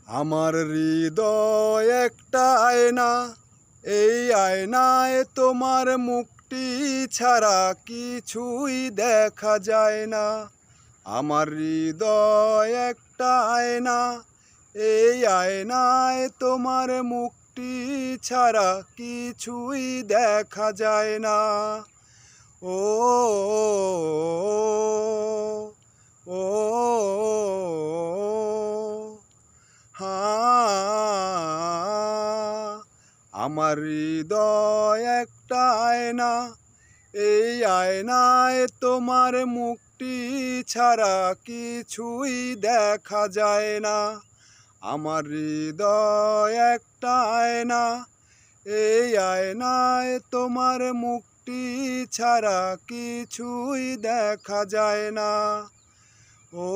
আমার হৃদয় একটা আয়না, এই আয়নায় তোমার মুখটি ছাড়া কিছুই দেখা যায় না। আমার হৃদয় একটা আয়না, এই আয়নায় তোমার মুখটি ছাড়া কিছুই দেখা যায় না। ও ও আমার হৃদয় একটা আয়না, এই আয়নায় তোমার মুখটি ছাড়া কিছুই দেখা যায় না। আমার হৃদয় একটা আয়না, এই আয়নায় তোমার মুখটি ছাড়া কিছুই দেখা যায় না। ও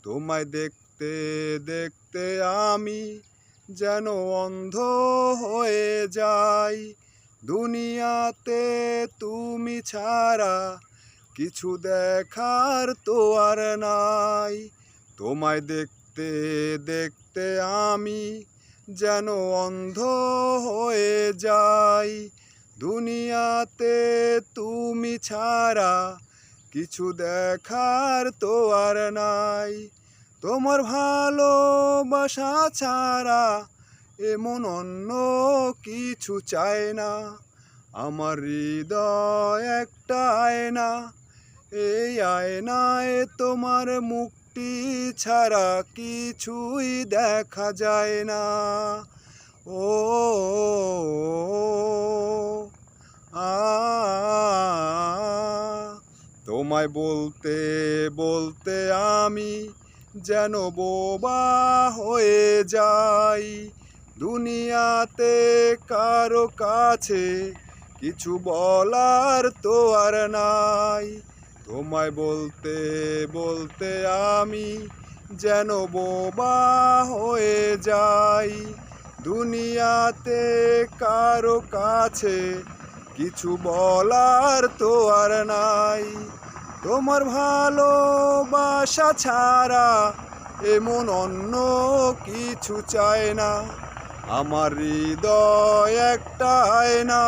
তোমায় দেখতে দেখতে আমি যেন অন্ধ হয়ে যাই। দুনিয়াতে তুমি ছাড়া কিছু দেখার তো আর নাই। তোমায় দেখতে দেখতে আমি যেন অন্ধ হয়ে যাই। দুনিয়াতে তুমি ছাড়া কিছু দেখার তো আর নাই। তোমার ভালোবাসা ছাড়া এমন অন্য কিছু চায় না। আমার হৃদয় একটা আয়না, এই আয়নায় তোমার মুখটি ছাড়া কিছুই দেখা যায় না। ও তোমায় বলতে বলতে আমি যেন বোবা হয়ে যাই। দুনিয়াতে কারো কাছে কিছু বলার তো আর নাই। তোমায় বলতে বলতে আমি যেন বোবা হয়ে যাই। দুনিয়াতে কারো কাছে কিছু বলার তো আর নাই। তোমার ভালোবাসা ছাড়া এমন অন্য কিছু চায় না। আমার হৃদয় একটা আয়না,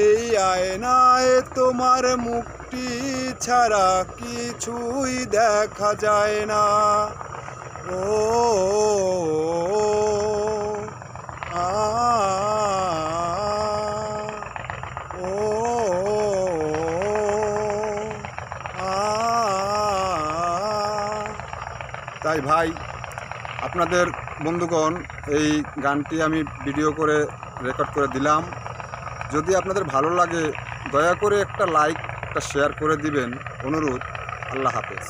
এই আয়নায় তোমার মুখটি ছাড়া কিছুই দেখা যায় না। ও তাই ভাই, আপনাদের বন্ধুগণ, এই গানটি আমি ভিডিও করে রেকর্ড করে দিলাম। যদি আপনাদের ভালো লাগে দয়া করে একটা লাইক, একটা শেয়ার করে দিবেন অনুরোধ। আল্লাহ হাফেজ।